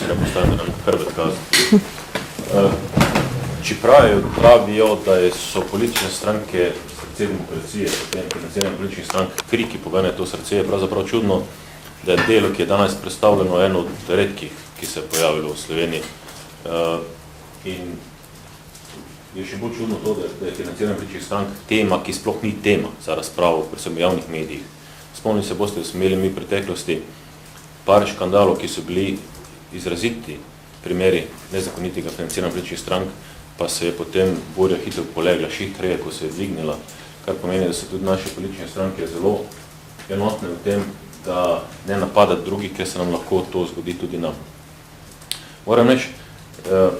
se ne postavite na hrbet kazati. Čeprav pravijo, da so politične stranke srce demokracije, potem financiranje političnih strank kri, ki pogane to srce, je pravzaprav čudno, da je delo, ki je danes predstavljeno, eno od redkih, ki se je pojavilo v Sloveniji. In je še bolj čudno to, da je financiranje političnih strank tema, ki sploh ni tema za razpravo, predvsem v javnih medijih. Spomnim se boste, da smo imeli mi v preteklosti par škandalov, ki so bili izraziti primeri nezakonitega financiranja političnih strank, pa se je potem borja hitro polegla, hitreje, ko se je dvignila, kar pomeni, da so tudi naše politične stranke zelo enotne v tem, da ne napadati drugih, ker se nam lahko to zgodi tudi nam. Moram reči,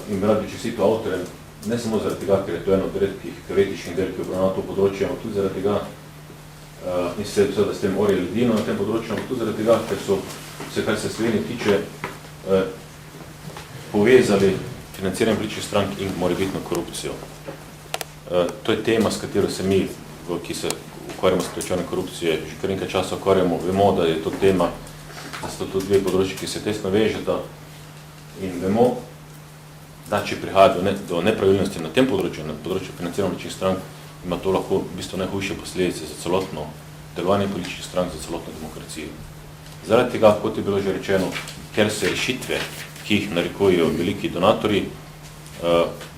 in bi rad bi čestito avtorjem, ne samo zaradi tega, ker je to eno od redkih teoretičnih del, ki obravnava to področje, ampak tudi zaradi tega, in se da s tem orje ledino na tem področju, ampak tudi zaradi tega, ker so vse, kar se Slovenije tiče, povezali financiranje političnih strank in morebitno korupcijo. To je tema, s katero se mi, ki se ukvarjamo s sprečevanjem korupcije, že kar nekaj časa ukvarjamo, vemo, da je to tema, da so to dve področji, ki se tesno vežeta in vemo, da če prihaja do nepravilnosti na tem področju, na področju financiranja političnih strank, ima to lahko v bistvu najhujše posledice za celotno delovanje političnih strank, za celotno demokracijo. Zaradi tega, kot je bilo že rečeno, ker se rešitve, ki jih narekujejo veliki donatorji,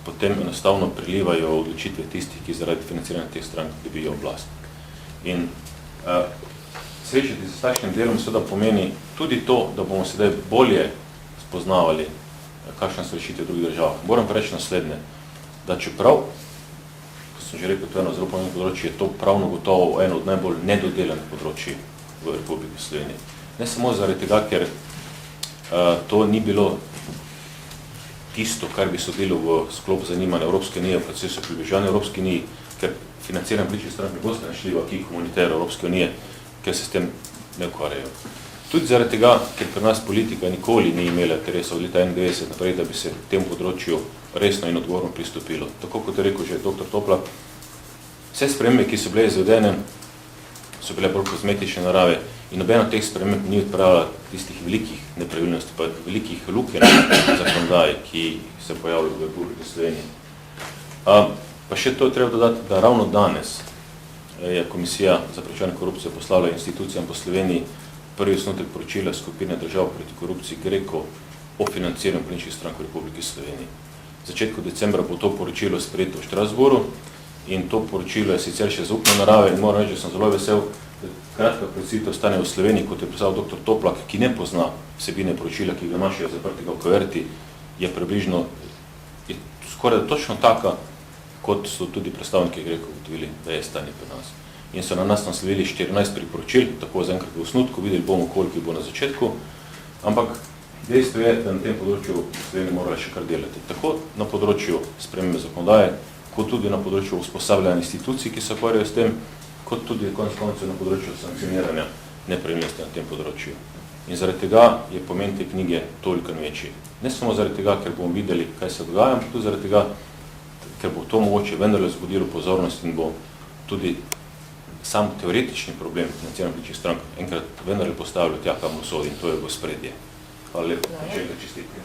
potem enostavno prilivajo odločitve tistih, ki zaradi financiranja teh strank dobijo oblast. In srečati se s takšnim delom seveda pomeni tudi to, da bomo sedaj bolje spoznavali, kakšne so rešitve v drugih državah. Moram pa reči naslednje, da čeprav, ko sem že rekel, to je eno zelo pomembno področje, je to pravno gotovo eno od najbolj nedodelanih področij v Republiki Sloveniji. Ne samo zaradi tega, ker to ni bilo tisto, kar bi sodilo v sklopu zanimanja Evropske unije v procesu približevanja Evropske unije, ker financiranje političnih strank ne boste našli v akih humanitarjev Evropske unije, ker se s tem ne ukvarjajo. Tudi zaradi tega, ker pri nas politika nikoli ni imela interesa od leta 1991 naprej, da bi se temu področju resno in odgovorno pristopilo. Tako kot je rekel že dr. Toplak, vse spremembe, ki so bile izvedene, so bile bolj kozmetične narave in nobena od teh sprememb ni odpravila tistih velikih nepravilnosti, pa velikih lukenj zakonodaje, ki se pojavljajo v Republiki Sloveniji. Pa še to je treba dodati, da ravno danes je Komisija za preprečevanje korupcije poslala institucijam po Sloveniji prvi osnutek poročila skupine držav proti korupciji GRECO o financiranju političnih strank v Republiki Sloveniji. V začetku decembra bo to poročilo sprejeto v Štrasburu in to poročilo je sicer še zaupne narave in moram reči, da sem zelo vesel, da kratka predstavitev stane v Sloveniji, kot je predstavil dr. Toplak, ki ne pozna vsebine poročila, ki ga imajo zaprtega v kuverti, je približno skoraj točno taka, kot so tudi predstavniki GRECO ugotovili, da je stanje pri nas. In so na nas naslovili 14 priporočil, tako zaenkrat v osnutku, videli bomo, koliko bo na začetku, ampak dejstvo je, da na tem področju Slovenije morali še kar delati. Tako na področju spremembe zakonodaje, kot tudi na področju usposabljanja institucij, ki se ukvarjajo s tem, kot tudi konec koncev na področju sankcioniranja nepravilnosti na tem področju. In zaradi tega je pomen te knjige toliko večji. Ne samo zaradi tega, ker bomo videli, kaj se dogaja, ampak tudi zaradi tega, ker bo to mogoče vendarle zgodilo pozornost in bo tudi sam teoretični problem financiranja političnih strank enkrat vendarle postavilo tja, kamor sodi, in to je v ospredje. Hvala lepo, čestitke.